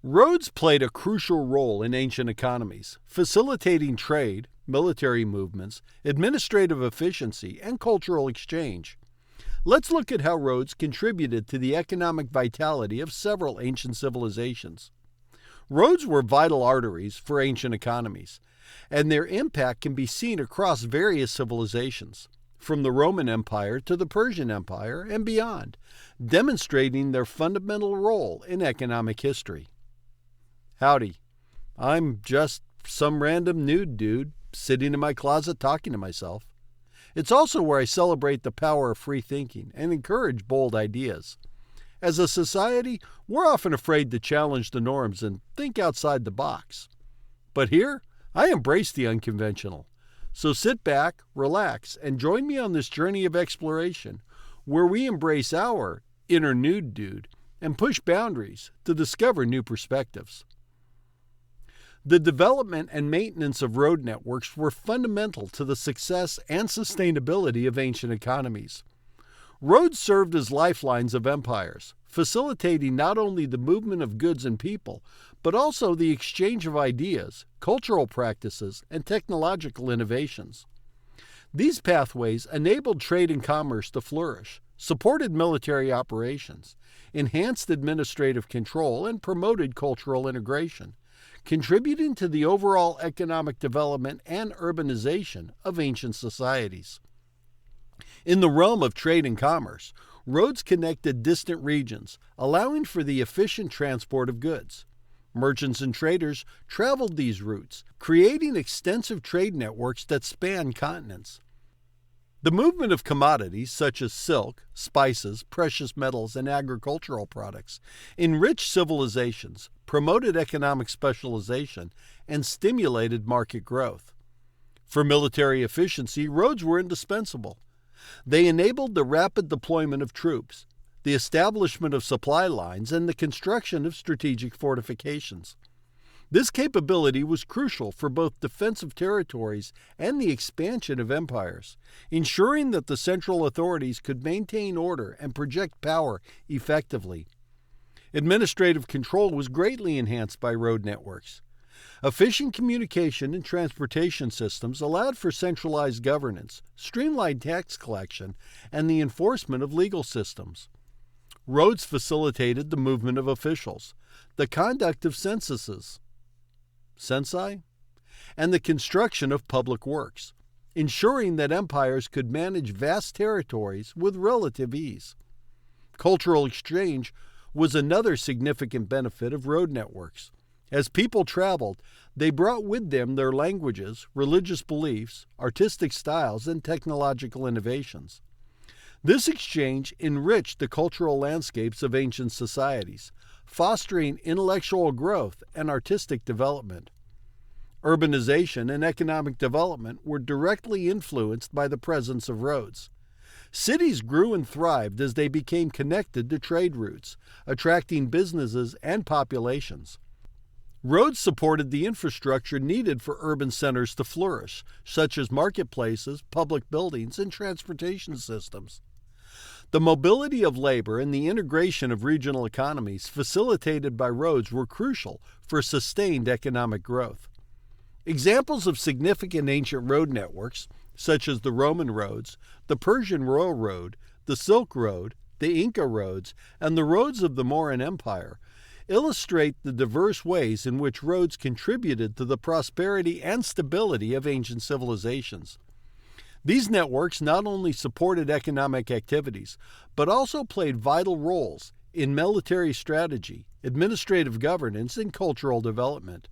Roads played a crucial role in ancient economies, facilitating trade, military movements, administrative efficiency, and cultural exchange. Let's look at how roads contributed to the economic vitality of several ancient civilizations. Roads were vital arteries for ancient economies, and their impact can be seen across various civilizations, from the Roman Empire to the Persian Empire and beyond, demonstrating their fundamental role in economic history. Howdy, I'm just some random nude dude sitting in my closet talking to myself. It's also where I celebrate the power of free thinking and encourage bold ideas. As a society, we're often afraid to challenge the norms and think outside the box. But here, I embrace the unconventional. So sit back, relax, and join me on this journey of exploration, where we embrace our inner nude dude and push boundaries to discover new perspectives. The development and maintenance of road networks were fundamental to the success and sustainability of ancient economies. Roads served as lifelines of empires, facilitating not only the movement of goods and people, but also the exchange of ideas, cultural practices, and technological innovations. These pathways enabled trade and commerce to flourish, supported military operations, enhanced administrative control, and promoted cultural integration, contributing to the overall economic development and urbanization of ancient societies. In the realm of trade and commerce, roads connected distant regions, allowing for the efficient transport of goods. Merchants and traders traveled these routes, creating extensive trade networks that spanned continents. The movement of commodities such as silk, spices, precious metals, and agricultural products enriched civilizations, promoted economic specialization, and stimulated market growth. For military efficiency, roads were indispensable. They enabled the rapid deployment of troops, the establishment of supply lines, and the construction of strategic fortifications. This capability was crucial for both defensive territories and the expansion of empires, ensuring that the central authorities could maintain order and project power effectively. Administrative control was greatly enhanced by road networks. Efficient communication and transportation systems allowed for centralized governance, streamlined tax collection, and the enforcement of legal systems. Roads facilitated the movement of officials, the conduct of censuses, and the construction of public works, ensuring that empires could manage vast territories with relative ease. Cultural exchange was another significant benefit of road networks. As people traveled, they brought with them their languages, religious beliefs, artistic styles, and technological innovations. This exchange enriched the cultural landscapes of ancient societies, fostering intellectual growth and artistic development. Urbanization and economic development were directly influenced by the presence of roads. Cities grew and thrived as they became connected to trade routes, attracting businesses and populations. Roads supported the infrastructure needed for urban centers to flourish, such as marketplaces, public buildings, and transportation systems. The mobility of labor and the integration of regional economies facilitated by roads were crucial for sustained economic growth. Examples of significant ancient road networks, such as the Roman roads, the Persian Royal Road, the Silk Road, the Inca roads, and the roads of the Mauryan Empire, illustrate the diverse ways in which roads contributed to the prosperity and stability of ancient civilizations. These networks not only supported economic activities, but also played vital roles in military strategy, administrative governance, and cultural development.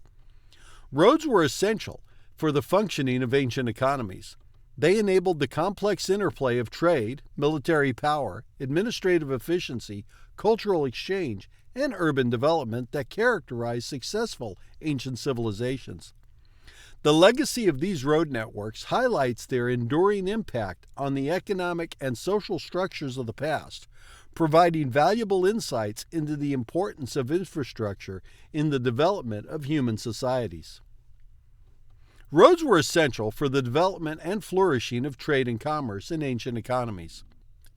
Roads were essential for the functioning of ancient economies. They enabled the complex interplay of trade, military power, administrative efficiency, cultural exchange, and urban development that characterized successful ancient civilizations. The legacy of these road networks highlights their enduring impact on the economic and social structures of the past, providing valuable insights into the importance of infrastructure in the development of human societies. Roads were essential for the development and flourishing of trade and commerce in ancient economies.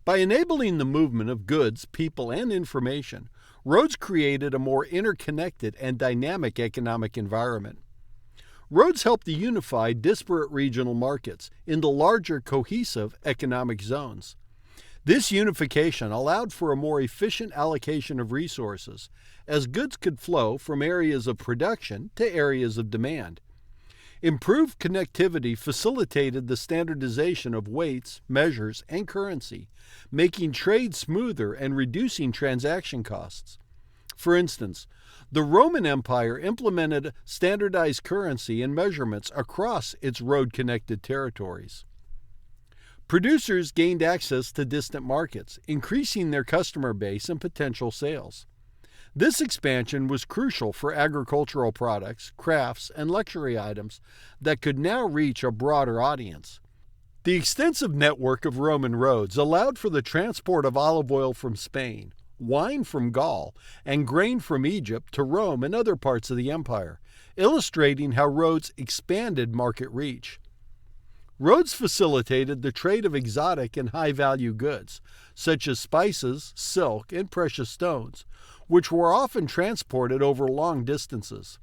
By enabling the movement of goods, people, and information, Roads created a more interconnected and dynamic economic environment. Roads helped to unify disparate regional markets into larger, cohesive economic zones. This unification allowed for a more efficient allocation of resources, as goods could flow from areas of production to areas of demand. Improved connectivity facilitated the standardization of weights, measures, and currency, making trade smoother and reducing transaction costs. For instance, the Roman Empire implemented standardized currency and measurements across its road-connected territories. Producers gained access to distant markets, increasing their customer base and potential sales. This expansion was crucial for agricultural products, crafts, and luxury items that could now reach a broader audience. The extensive network of Roman roads allowed for the transport of olive oil from Spain, wine from Gaul, and grain from Egypt to Rome and other parts of the empire, illustrating how roads expanded market reach. Roads facilitated the trade of exotic and high-value goods, such as spices, silk, and precious stones, which were often transported over long distances.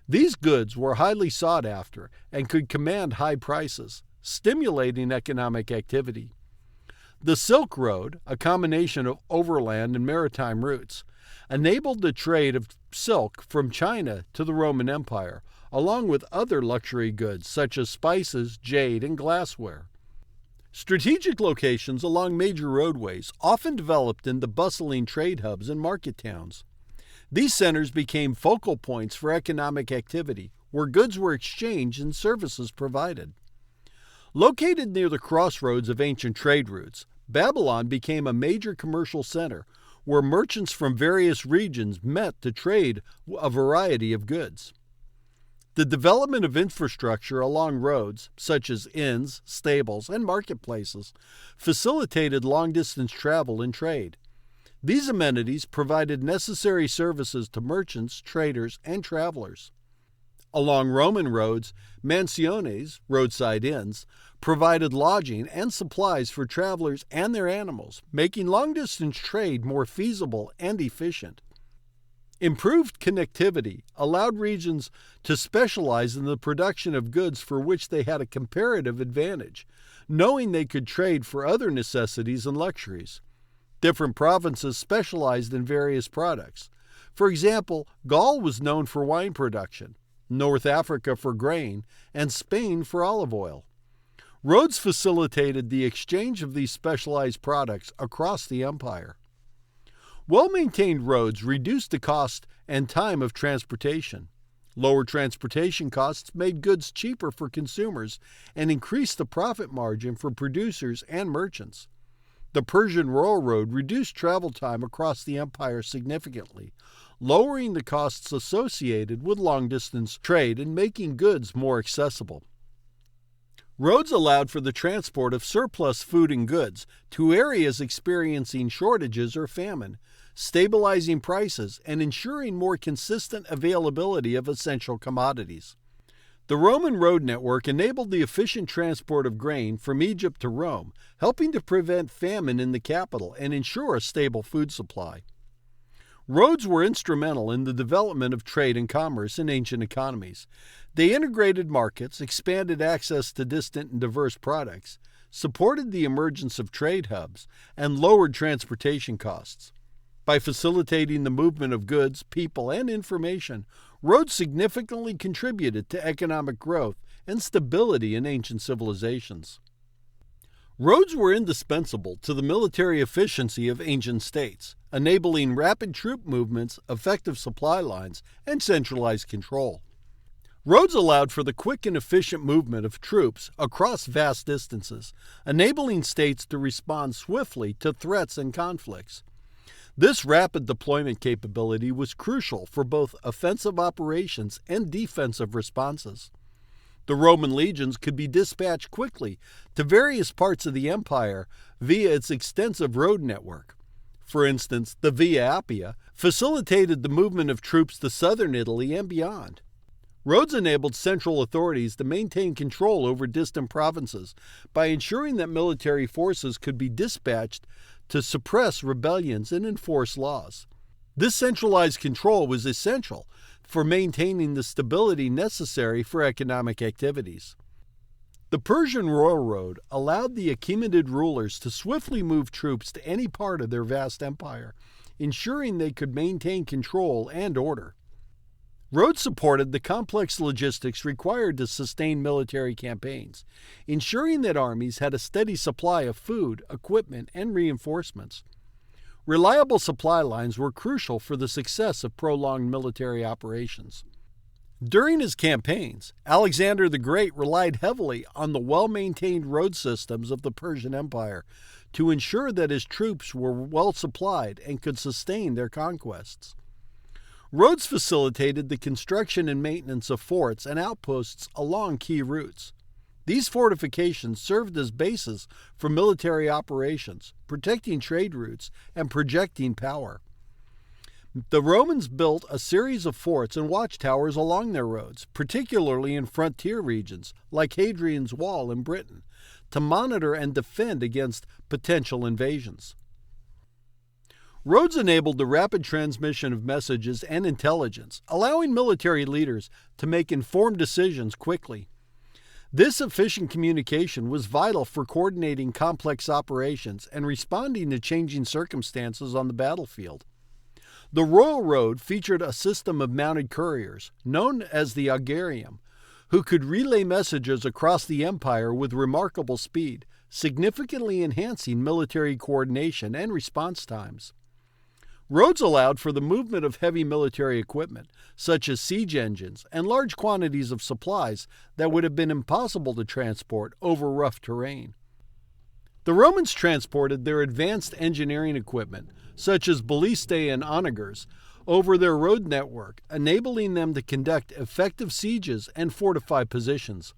These goods were highly sought after and could command high prices, stimulating economic activity. The Silk Road, a combination of overland and maritime routes, enabled the trade of silk from China to the Roman Empire, along with other luxury goods such as spices, jade, and glassware. Strategic locations along major roadways often developed into bustling trade hubs and market towns. These centers became focal points for economic activity, where goods were exchanged and services provided. Located near the crossroads of ancient trade routes, Babylon became a major commercial center where merchants from various regions met to trade a variety of goods. The development of infrastructure along roads, such as inns, stables, and marketplaces, facilitated long-distance travel and trade. These amenities provided necessary services to merchants, traders, and travelers. Along Roman roads, mansiones, roadside inns, provided lodging and supplies for travelers and their animals, making long-distance trade more feasible and efficient. Improved connectivity allowed regions to specialize in the production of goods for which they had a comparative advantage, knowing they could trade for other necessities and luxuries. Different provinces specialized in various products. For example, Gaul was known for wine production, North Africa for grain, and Spain for olive oil. Roads facilitated the exchange of these specialized products across the empire. Well-maintained roads reduced the cost and time of transportation. Lower transportation costs made goods cheaper for consumers and increased the profit margin for producers and merchants. The Persian Railroad reduced travel time across the empire significantly, lowering the costs associated with long-distance trade and making goods more accessible. Roads allowed for the transport of surplus food and goods to areas experiencing shortages or famine, stabilizing prices and ensuring more consistent availability of essential commodities. The Roman road network enabled the efficient transport of grain from Egypt to Rome, helping to prevent famine in the capital and ensure a stable food supply. Roads were instrumental in the development of trade and commerce in ancient economies. They integrated markets, expanded access to distant and diverse products, supported the emergence of trade hubs, and lowered transportation costs. By facilitating the movement of goods, people, and information, roads significantly contributed to economic growth and stability in ancient civilizations. Roads were indispensable to the military efficiency of ancient states, enabling rapid troop movements, effective supply lines, and centralized control. Roads allowed for the quick and efficient movement of troops across vast distances, enabling states to respond swiftly to threats and conflicts. This rapid deployment capability was crucial for both offensive operations and defensive responses. The Roman legions could be dispatched quickly to various parts of the empire via its extensive road network. For instance, the Via Appia facilitated the movement of troops to southern Italy and beyond. Roads enabled central authorities to maintain control over distant provinces by ensuring that military forces could be dispatched to suppress rebellions and enforce laws. This centralized control was essential for maintaining the stability necessary for economic activities. The Persian Railroad allowed the Achaemenid rulers to swiftly move troops to any part of their vast empire, ensuring they could maintain control and order. Roads supported the complex logistics required to sustain military campaigns, ensuring that armies had a steady supply of food, equipment, and reinforcements. Reliable supply lines were crucial for the success of prolonged military operations. During his campaigns, Alexander the Great relied heavily on the well-maintained road systems of the Persian Empire to ensure that his troops were well supplied and could sustain their conquests. Roads facilitated the construction and maintenance of forts and outposts along key routes. These fortifications served as bases for military operations, protecting trade routes and projecting power. The Romans built a series of forts and watchtowers along their roads, particularly in frontier regions like Hadrian's Wall in Britain, to monitor and defend against potential invasions. Roads enabled the rapid transmission of messages and intelligence, allowing military leaders to make informed decisions quickly. This efficient communication was vital for coordinating complex operations and responding to changing circumstances on the battlefield. The Royal Road featured a system of mounted couriers, known as the augarium, who could relay messages across the empire with remarkable speed, significantly enhancing military coordination and response times. Roads allowed for the movement of heavy military equipment, such as siege engines and large quantities of supplies that would have been impossible to transport over rough terrain. The Romans transported their advanced engineering equipment, such as ballistae and onagers, over their road network, enabling them to conduct effective sieges and fortify positions.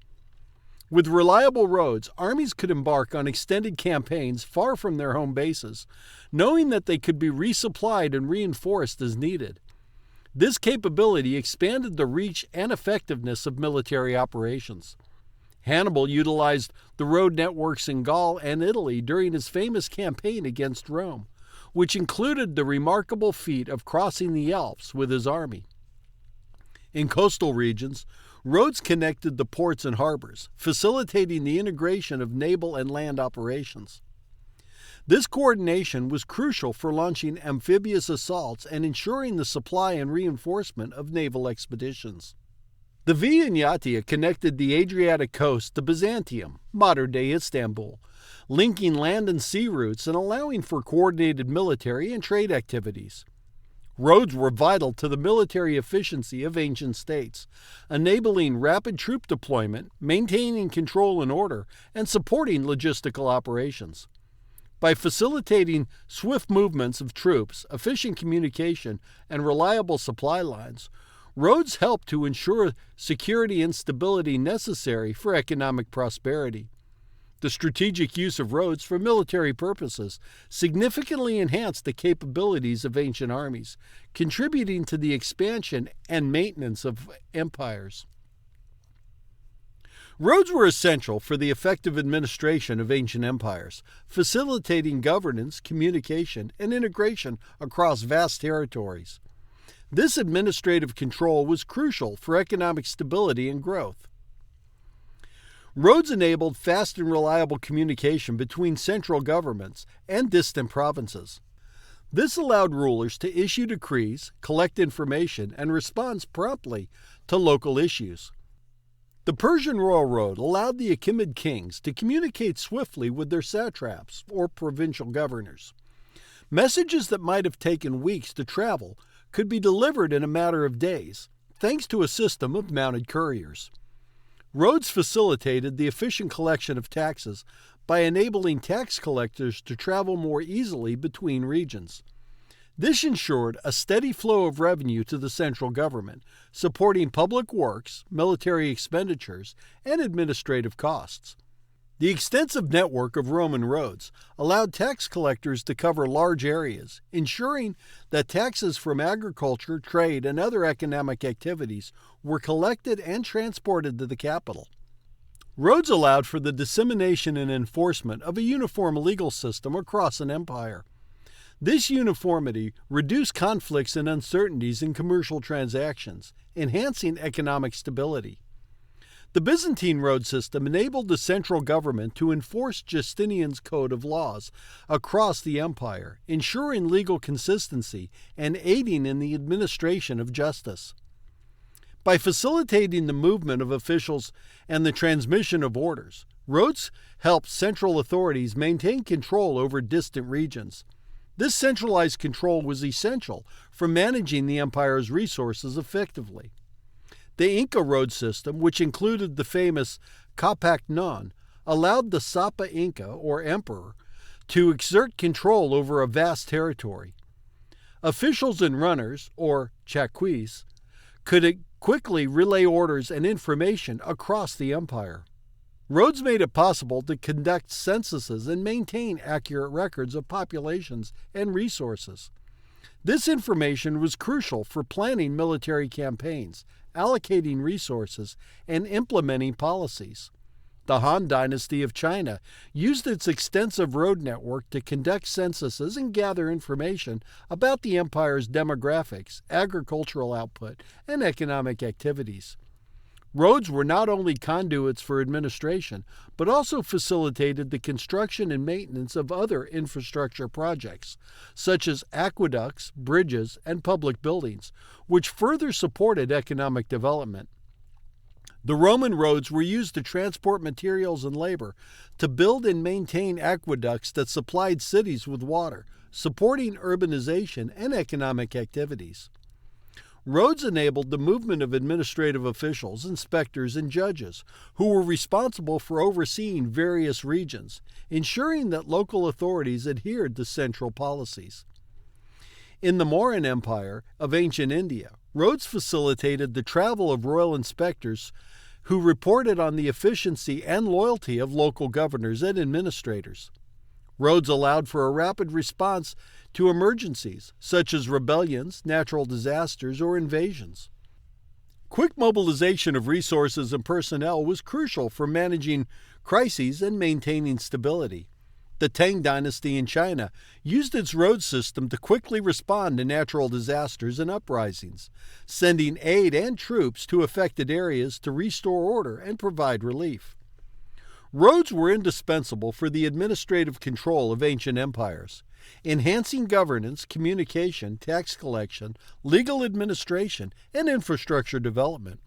With reliable roads, armies could embark on extended campaigns far from their home bases, knowing that they could be resupplied and reinforced as needed. This capability expanded the reach and effectiveness of military operations. Hannibal utilized the road networks in Gaul and Italy during his famous campaign against Rome, which included the remarkable feat of crossing the Alps with his army. In coastal regions, roads connected the ports and harbors, facilitating the integration of naval and land operations. This coordination was crucial for launching amphibious assaults and ensuring the supply and reinforcement of naval expeditions. The Via Egnatia connected the Adriatic coast to Byzantium, modern-day Istanbul, linking land and sea routes and allowing for coordinated military and trade activities. Roads were vital to the military efficiency of ancient states, enabling rapid troop deployment, maintaining control and order, and supporting logistical operations. By facilitating swift movements of troops, efficient communication, and reliable supply lines, roads helped to ensure security and stability necessary for economic prosperity. The strategic use of roads for military purposes significantly enhanced the capabilities of ancient armies, contributing to the expansion and maintenance of empires. Roads were essential for the effective administration of ancient empires, facilitating governance, communication, and integration across vast territories. This administrative control was crucial for economic stability and growth. Roads enabled fast and reliable communication between central governments and distant provinces. This allowed rulers to issue decrees, collect information, and respond promptly to local issues. The Persian Royal Road allowed the Achaemenid kings to communicate swiftly with their satraps, or provincial governors. Messages that might have taken weeks to travel could be delivered in a matter of days, thanks to a system of mounted couriers. Roads facilitated the efficient collection of taxes by enabling tax collectors to travel more easily between regions. This ensured a steady flow of revenue to the central government, supporting public works, military expenditures, and administrative costs. The extensive network of Roman roads allowed tax collectors to cover large areas, ensuring that taxes from agriculture, trade, and other economic activities were collected and transported to the capital. Roads allowed for the dissemination and enforcement of a uniform legal system across an empire. This uniformity reduced conflicts and uncertainties in commercial transactions, enhancing economic stability. The Byzantine road system enabled the central government to enforce Justinian's code of laws across the empire, ensuring legal consistency and aiding in the administration of justice. By facilitating the movement of officials and the transmission of orders, roads helped central authorities maintain control over distant regions. This centralized control was essential for managing the empire's resources effectively. The Inca road system, which included the famous Capac Non, allowed the Sapa Inca, or emperor, to exert control over a vast territory. Officials and runners, or chaquis, could quickly relay orders and information across the empire. Roads made it possible to conduct censuses and maintain accurate records of populations and resources. This information was crucial for planning military campaigns, allocating resources, and implementing policies. The Han Dynasty of China used its extensive road network to conduct censuses and gather information about the empire's demographics, agricultural output, and economic activities. Roads were not only conduits for administration, but also facilitated the construction and maintenance of other infrastructure projects, such as aqueducts, bridges, and public buildings, which further supported economic development. The Roman roads were used to transport materials and labor, to build and maintain aqueducts that supplied cities with water, supporting urbanization and economic activities. Roads enabled the movement of administrative officials, inspectors, and judges, who were responsible for overseeing various regions, ensuring that local authorities adhered to central policies. In the Mauryan Empire of ancient India, roads facilitated the travel of royal inspectors who reported on the efficiency and loyalty of local governors and administrators. Roads allowed for a rapid response to emergencies, such as rebellions, natural disasters, or invasions. Quick mobilization of resources and personnel was crucial for managing crises and maintaining stability. The Tang Dynasty in China used its road system to quickly respond to natural disasters and uprisings, sending aid and troops to affected areas to restore order and provide relief. Roads were indispensable for the administrative control of ancient empires, enhancing governance, communication, tax collection, legal administration, and infrastructure development.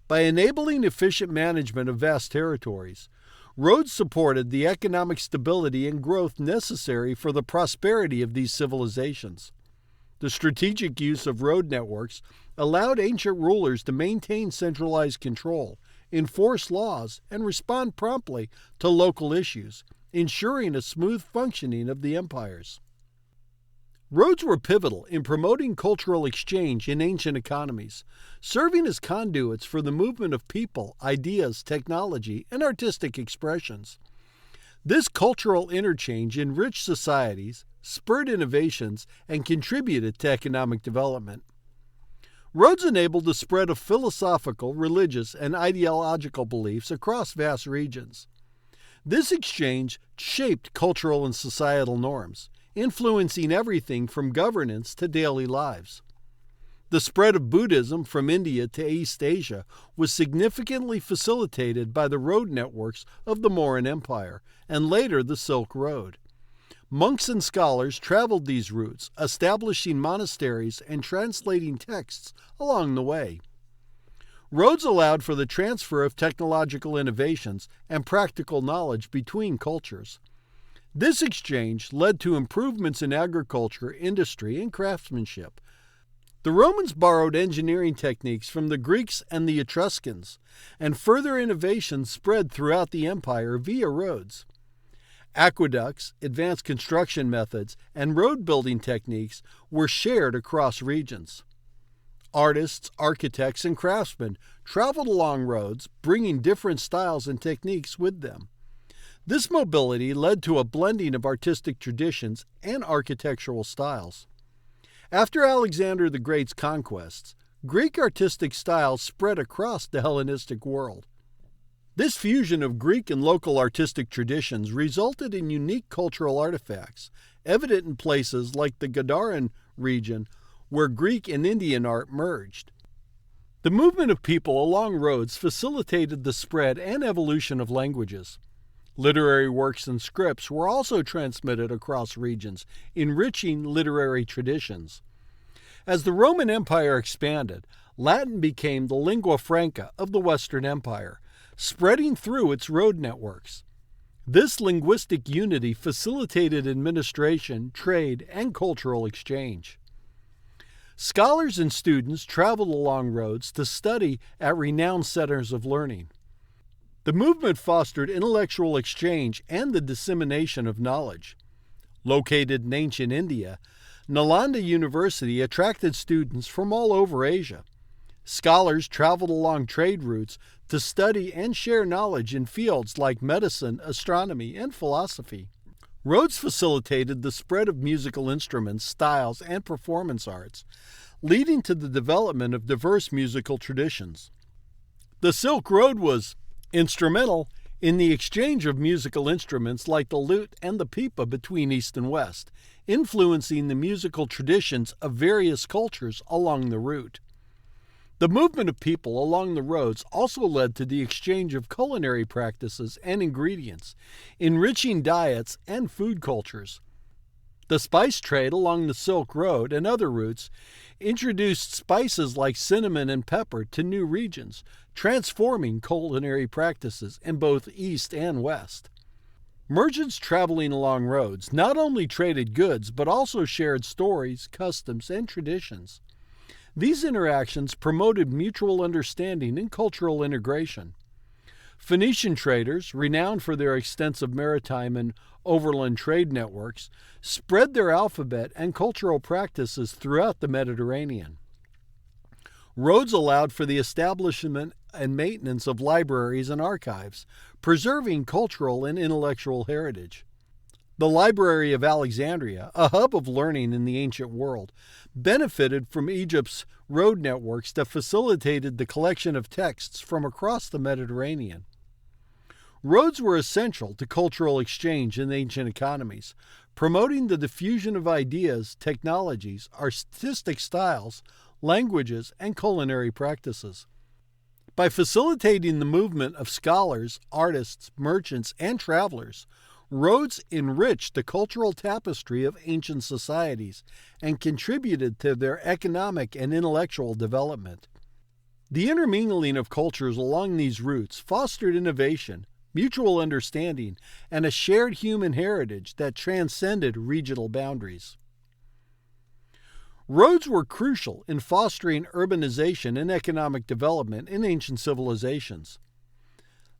By enabling efficient management of vast territories, roads supported the economic stability and growth necessary for the prosperity of these civilizations. The strategic use of road networks allowed ancient rulers to maintain centralized control, enforce laws, and respond promptly to local issues, ensuring a smooth functioning of the empires. Roads were pivotal in promoting cultural exchange in ancient economies, serving as conduits for the movement of people, ideas, technology, and artistic expressions. This cultural interchange enriched societies, spurred innovations, and contributed to economic development. Roads enabled the spread of philosophical, religious, and ideological beliefs across vast regions. This exchange shaped cultural and societal norms, influencing everything from governance to daily lives. The spread of Buddhism from India to East Asia was significantly facilitated by the road networks of the Mauryan Empire and later the Silk Road. Monks and scholars traveled these routes, establishing monasteries and translating texts along the way. Roads allowed for the transfer of technological innovations and practical knowledge between cultures. This exchange led to improvements in agriculture, industry, and craftsmanship. The Romans borrowed engineering techniques from the Greeks and the Etruscans, and further innovations spread throughout the empire via roads. Aqueducts, advanced construction methods, and road-building techniques were shared across regions. Artists, architects, and craftsmen traveled along roads, bringing different styles and techniques with them. This mobility led to a blending of artistic traditions and architectural styles. After Alexander the Great's conquests, Greek artistic styles spread across the Hellenistic world. This fusion of Greek and local artistic traditions resulted in unique cultural artifacts, evident in places like the Gadaran region where Greek and Indian art merged. The movement of people along roads facilitated the spread and evolution of languages. Literary works and scripts were also transmitted across regions, enriching literary traditions. As the Roman Empire expanded, Latin became the lingua franca of the Western Empire, spreading through its road networks. This linguistic unity facilitated administration, trade, and cultural exchange. Scholars and students traveled along roads to study at renowned centers of learning. The movement fostered intellectual exchange and the dissemination of knowledge. Located in ancient India, Nalanda University attracted students from all over Asia. Scholars traveled along trade routes to study and share knowledge in fields like medicine, astronomy, and philosophy. Roads facilitated the spread of musical instruments, styles, and performance arts, leading to the development of diverse musical traditions. The Silk Road was instrumental in the exchange of musical instruments like the lute and the pipa between East and West, influencing the musical traditions of various cultures along the route. The movement of people along the roads also led to the exchange of culinary practices and ingredients, enriching diets and food cultures. The spice trade along the Silk Road and other routes introduced spices like cinnamon and pepper to new regions, transforming culinary practices in both East and West. Merchants traveling along roads not only traded goods but also shared stories, customs, and traditions. These interactions promoted mutual understanding and cultural integration. Phoenician traders, renowned for their extensive maritime and overland trade networks, spread their alphabet and cultural practices throughout the Mediterranean. Roads allowed for the establishment and maintenance of libraries and archives, preserving cultural and intellectual heritage. The Library of Alexandria, a hub of learning in the ancient world, benefited from Egypt's road networks that facilitated the collection of texts from across the Mediterranean. Roads were essential to cultural exchange in ancient economies, promoting the diffusion of ideas, technologies, artistic styles, languages, and culinary practices. By facilitating the movement of scholars, artists, merchants, and travelers, roads enriched the cultural tapestry of ancient societies and contributed to their economic and intellectual development. The intermingling of cultures along these routes fostered innovation, mutual understanding, and a shared human heritage that transcended regional boundaries. Roads were crucial in fostering urbanization and economic development in ancient civilizations.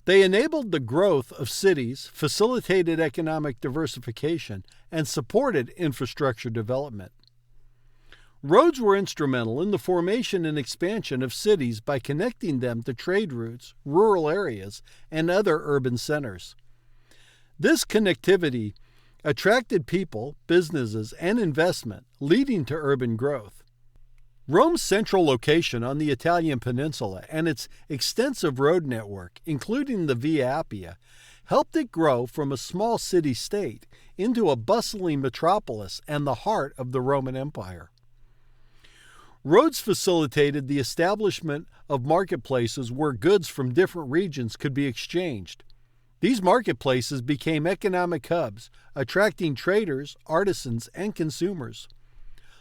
They enabled the growth of cities, facilitated economic diversification, and supported infrastructure development. Roads were instrumental in the formation and expansion of cities by connecting them to trade routes, rural areas, and other urban centers. This connectivity attracted people, businesses, and investment, leading to urban growth. Rome's central location on the Italian peninsula and its extensive road network, including the Via Appia, helped it grow from a small city-state into a bustling metropolis and the heart of the Roman Empire. Roads facilitated the establishment of marketplaces where goods from different regions could be exchanged. These marketplaces became economic hubs, attracting traders, artisans, and consumers.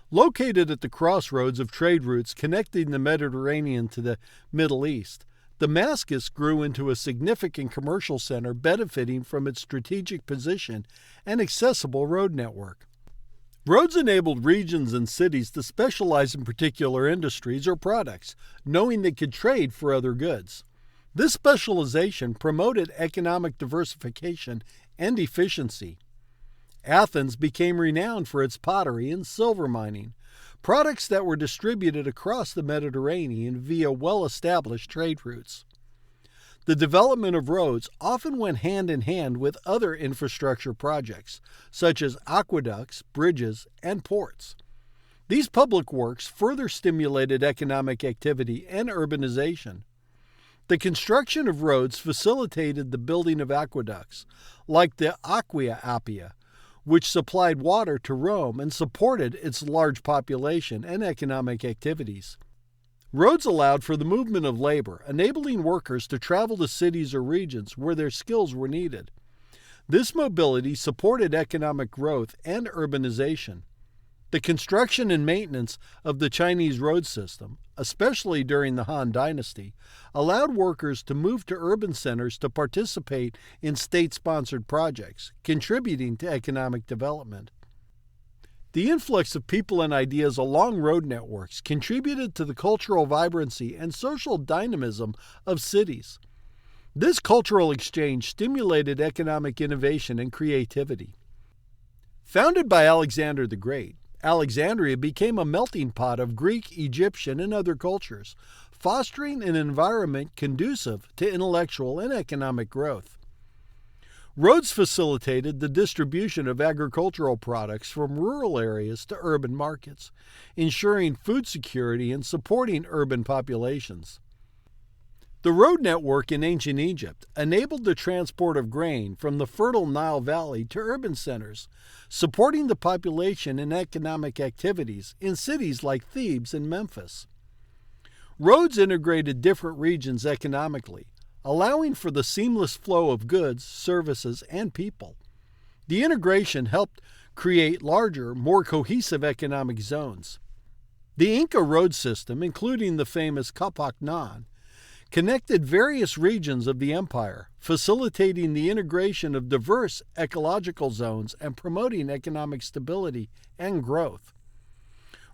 Located at the crossroads of trade routes connecting the Mediterranean to the Middle East, Damascus grew into a significant commercial center benefiting from its strategic position and accessible road network. Roads enabled regions and cities to specialize in particular industries or products, knowing they could trade for other goods. This specialization promoted economic diversification and efficiency. Athens became renowned for its pottery and silver mining, products that were distributed across the Mediterranean via well-established trade routes. The development of roads often went hand in hand with other infrastructure projects, such as aqueducts, bridges, and ports. These public works further stimulated economic activity and urbanization. The construction of roads facilitated the building of aqueducts, like the Aqua Appia, which supplied water to Rome and supported its large population and economic activities. Roads allowed for the movement of labor, enabling workers to travel to cities or regions where their skills were needed. This mobility supported economic growth and urbanization. The construction and maintenance of the Chinese road system, especially during the Han Dynasty, allowed workers to move to urban centers to participate in state-sponsored projects, contributing to economic development. The influx of people and ideas along road networks contributed to the cultural vibrancy and social dynamism of cities. This cultural exchange stimulated economic innovation and creativity. Founded by Alexander the Great, Alexandria became a melting pot of Greek, Egyptian, and other cultures, fostering an environment conducive to intellectual and economic growth. Roads facilitated the distribution of agricultural products from rural areas to urban markets, ensuring food security and supporting urban populations. The road network in ancient Egypt enabled the transport of grain from the fertile Nile Valley to urban centers, supporting the population and economic activities in cities like Thebes and Memphis. Roads integrated different regions economically, allowing for the seamless flow of goods, services, and people. The integration helped create larger, more cohesive economic zones. The Inca road system, including the famous Capacnan, connected various regions of the empire, facilitating the integration of diverse ecological zones and promoting economic stability and growth.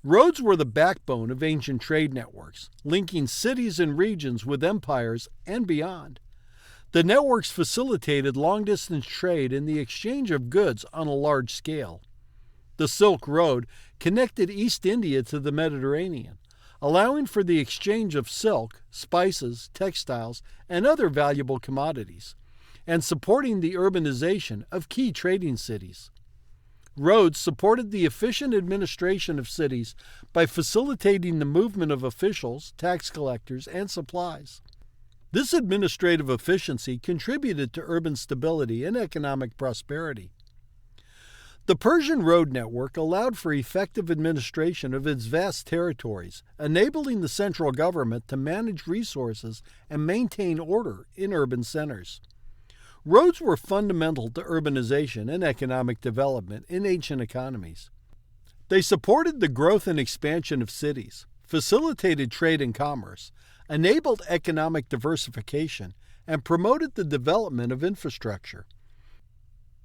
Roads were the backbone of ancient trade networks, linking cities and regions with empires and beyond. The networks facilitated long-distance trade and the exchange of goods on a large scale. The Silk Road connected East India to the Mediterranean, allowing for the exchange of silk, spices, textiles, and other valuable commodities, and supporting the urbanization of key trading cities. Roads supported the efficient administration of cities by facilitating the movement of officials, tax collectors, and supplies. This administrative efficiency contributed to urban stability and economic prosperity. The Persian road network allowed for effective administration of its vast territories, enabling the central government to manage resources and maintain order in urban centers. Roads were fundamental to urbanization and economic development in ancient economies. They supported the growth and expansion of cities, facilitated trade and commerce, enabled economic diversification, and promoted the development of infrastructure.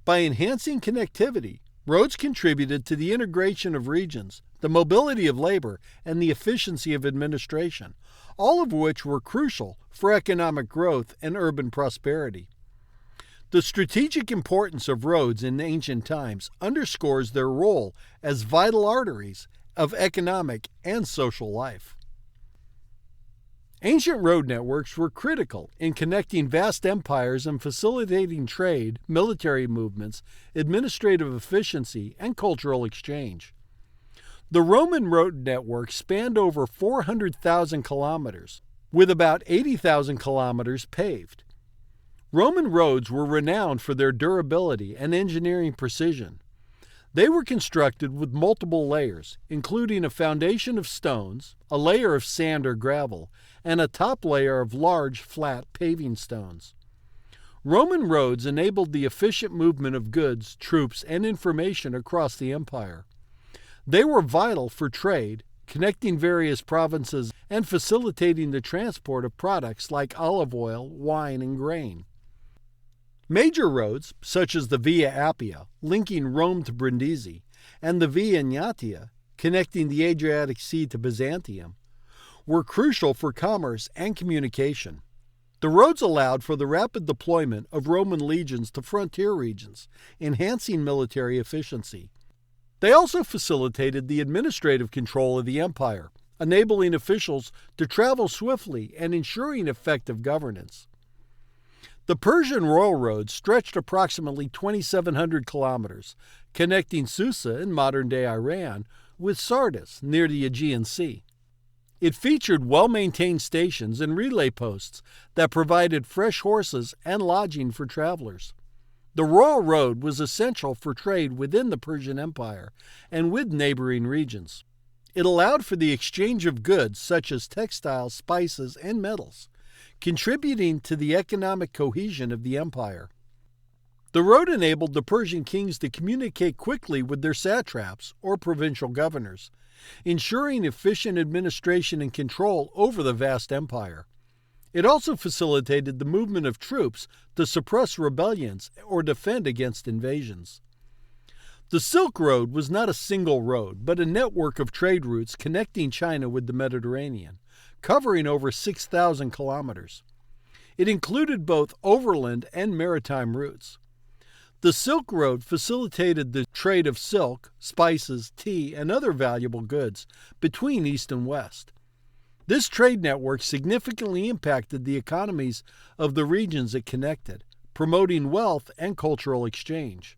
By enhancing connectivity, roads contributed to the integration of regions, the mobility of labor, and the efficiency of administration, all of which were crucial for economic growth and urban prosperity. The strategic importance of roads in ancient times underscores their role as vital arteries of economic and social life. Ancient road networks were critical in connecting vast empires and facilitating trade, military movements, administrative efficiency, and cultural exchange. The Roman road network spanned over 400,000 kilometers, with about 80,000 kilometers paved. Roman roads were renowned for their durability and engineering precision. They were constructed with multiple layers, including a foundation of stones, a layer of sand or gravel, and a top layer of large, flat paving stones. Roman roads enabled the efficient movement of goods, troops, and information across the empire. They were vital for trade, connecting various provinces and facilitating the transport of products like olive oil, wine, and grain. Major roads, such as the Via Appia, linking Rome to Brindisi, and the Via Egnatia, connecting the Adriatic Sea to Byzantium, were crucial for commerce and communication. The roads allowed for the rapid deployment of Roman legions to frontier regions, enhancing military efficiency. They also facilitated the administrative control of the empire, enabling officials to travel swiftly and ensuring effective governance. The Persian royal road stretched approximately 2,700 kilometers, connecting Susa in modern-day Iran with Sardis near the Aegean Sea. It featured well-maintained stations and relay posts that provided fresh horses and lodging for travelers. The Royal Road was essential for trade within the Persian Empire and with neighboring regions. It allowed for the exchange of goods such as textiles, spices, and metals, contributing to the economic cohesion of the empire. The road enabled the Persian kings to communicate quickly with their satraps or provincial governors, ensuring efficient administration and control over the vast empire. It also facilitated the movement of troops to suppress rebellions or defend against invasions. The Silk Road was not a single road, but a network of trade routes connecting China with the Mediterranean, covering over 6,000 kilometers. It included both overland and maritime routes. The Silk Road facilitated the trade of silk, spices, tea, and other valuable goods between East and West. This trade network significantly impacted the economies of the regions it connected, promoting wealth and cultural exchange.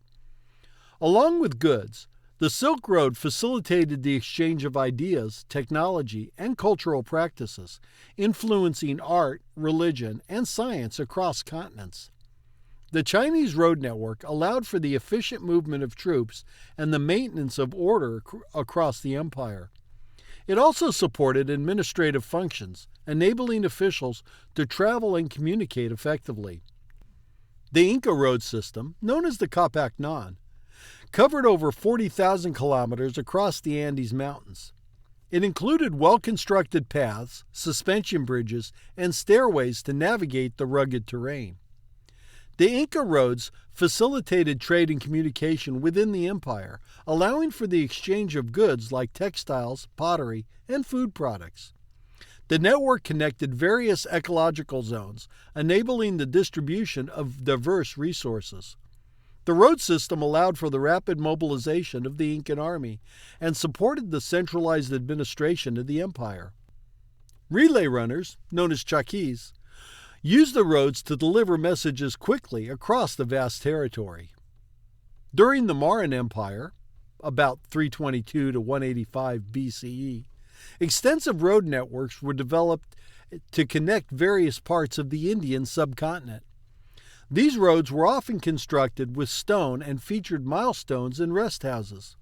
Along with goods, the Silk Road facilitated the exchange of ideas, technology, and cultural practices, influencing art, religion, and science across continents. The Chinese road network allowed for the efficient movement of troops and the maintenance of order across the empire. It also supported administrative functions, enabling officials to travel and communicate effectively. The Inca road system, known as the Capac-Nan, covered over 40,000 kilometers across the Andes Mountains. It included well-constructed paths, suspension bridges, and stairways to navigate the rugged terrain. The Inca roads facilitated trade and communication within the empire, allowing for the exchange of goods like textiles, pottery, and food products. The network connected various ecological zones, enabling the distribution of diverse resources. The road system allowed for the rapid mobilization of the Incan army and supported the centralized administration of the empire. Relay runners, known as Chakis, used the roads to deliver messages quickly across the vast territory. During the Mauryan Empire, about 322 to 185 BCE, extensive road networks were developed to connect various parts of the Indian subcontinent. These roads were often constructed with stone and featured milestones and rest houses.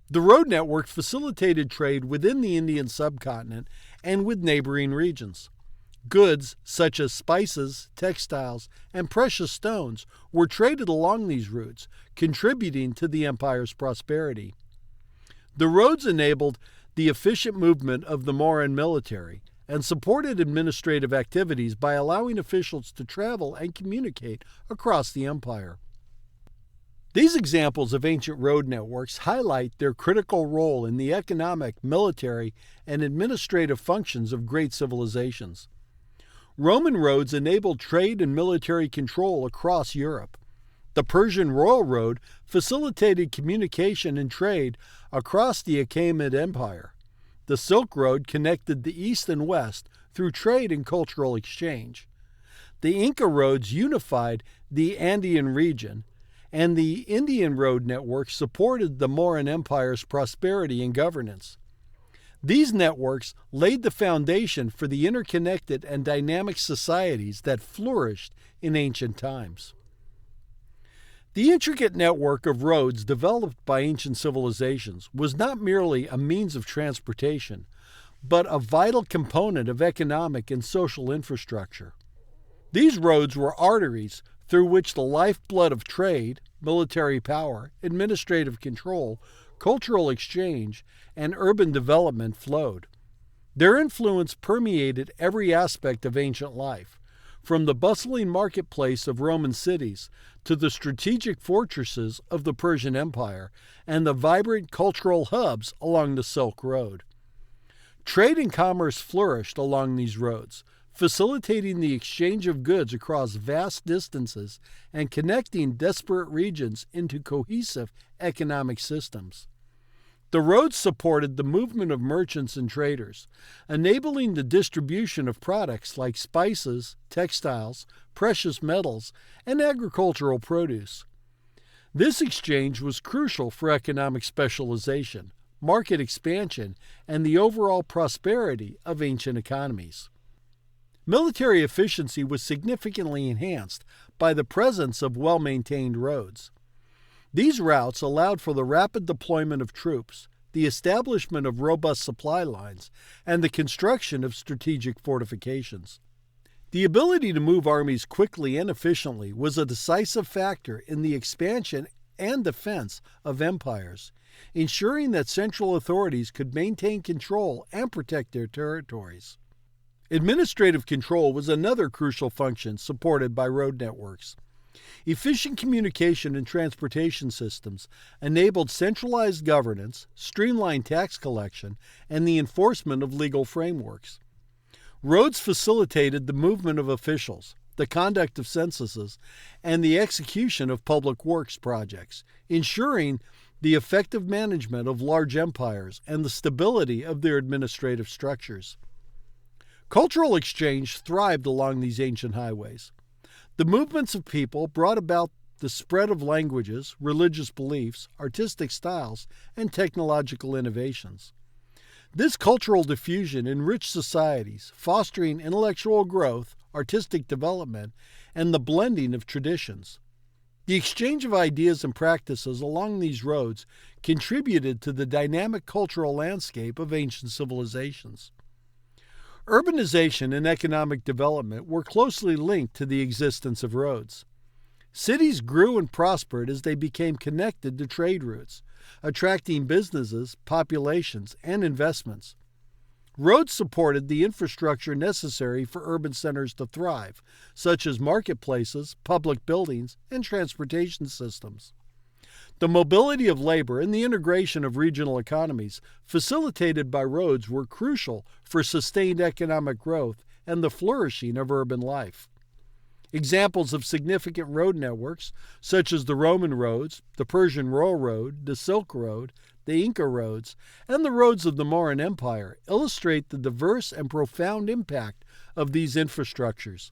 The road network facilitated trade within the Indian subcontinent and with neighboring regions. Goods such as spices, textiles, and precious stones were traded along these routes, contributing to the empire's prosperity. The roads enabled the efficient movement of the Mauryan military and supported administrative activities by allowing officials to travel and communicate across the empire. These examples of ancient road networks highlight their critical role in the economic, military, and administrative functions of great civilizations. Roman roads enabled trade and military control across Europe. The Persian Royal Road facilitated communication and trade across the Achaemenid Empire. The Silk Road connected the East and West through trade and cultural exchange. The Inca roads unified the Andean region, and the Indian road network supported the Mauryan Empire's prosperity and governance. These networks laid the foundation for the interconnected and dynamic societies that flourished in ancient times. The intricate network of roads developed by ancient civilizations was not merely a means of transportation, but a vital component of economic and social infrastructure. These roads were arteries through which the lifeblood of trade, military power, administrative control, cultural exchange, and urban development flowed. Their influence permeated every aspect of ancient life, from the bustling marketplace of Roman cities to the strategic fortresses of the Persian Empire and the vibrant cultural hubs along the Silk Road. Trade and commerce flourished along these roads, facilitating the exchange of goods across vast distances and connecting disparate regions into cohesive economic systems. The roads supported the movement of merchants and traders, enabling the distribution of products like spices, textiles, precious metals, and agricultural produce. This exchange was crucial for economic specialization, market expansion, and the overall prosperity of ancient economies. Military efficiency was significantly enhanced by the presence of well-maintained roads. These routes allowed for the rapid deployment of troops, the establishment of robust supply lines, and the construction of strategic fortifications. The ability to move armies quickly and efficiently was a decisive factor in the expansion and defense of empires, ensuring that central authorities could maintain control and protect their territories. Administrative control was another crucial function supported by road networks. Efficient communication and transportation systems enabled centralized governance, streamlined tax collection, and the enforcement of legal frameworks. Roads facilitated the movement of officials, the conduct of censuses, and the execution of public works projects, ensuring the effective management of large empires and the stability of their administrative structures. Cultural exchange thrived along these ancient highways. The movements of people brought about the spread of languages, religious beliefs, artistic styles, and technological innovations. This cultural diffusion enriched societies, fostering intellectual growth, artistic development, and the blending of traditions. The exchange of ideas and practices along these roads contributed to the dynamic cultural landscape of ancient civilizations. Urbanization and economic development were closely linked to the existence of roads. Cities grew and prospered as they became connected to trade routes, attracting businesses, populations, and investments. Roads supported the infrastructure necessary for urban centers to thrive, such as marketplaces, public buildings, and transportation systems. The mobility of labor and the integration of regional economies facilitated by roads were crucial for sustained economic growth and the flourishing of urban life. Examples of significant road networks, such as the Roman roads, the Persian Railroad, the Silk Road, the Inca roads, and the roads of the Mauryan Empire, illustrate the diverse and profound impact of these infrastructures.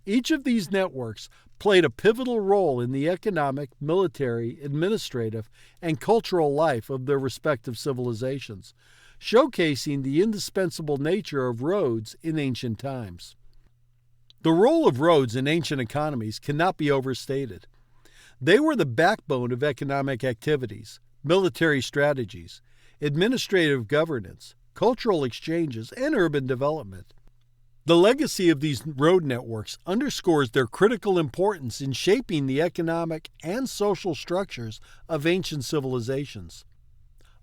Each of these networks played a pivotal role in the economic, military, administrative, and cultural life of their respective civilizations, showcasing the indispensable nature of roads in ancient times. The role of roads in ancient economies cannot be overstated. They were the backbone of economic activities, military strategies, administrative governance, cultural exchanges, and urban development. The legacy of these road networks underscores their critical importance in shaping the economic and social structures of ancient civilizations.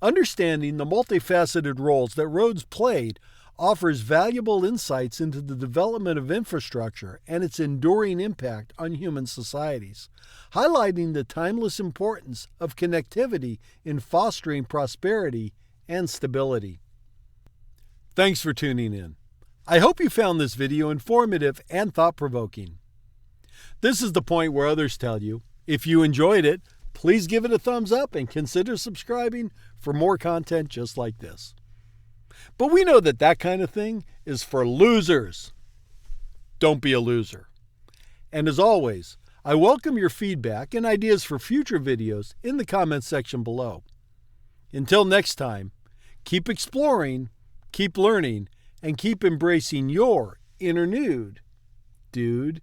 Understanding the multifaceted roles that roads played offers valuable insights into the development of infrastructure and its enduring impact on human societies, highlighting the timeless importance of connectivity in fostering prosperity and stability. Thanks for tuning in. I hope you found this video informative and thought-provoking. This is the point where others tell you, if you enjoyed it, please give it a thumbs up and consider subscribing for more content just like this. But we know that kind of thing is for losers. Don't be a loser. And as always, I welcome your feedback and ideas for future videos in the comments section below. Until next time, keep exploring, keep learning, and keep embracing your inner nude, dude.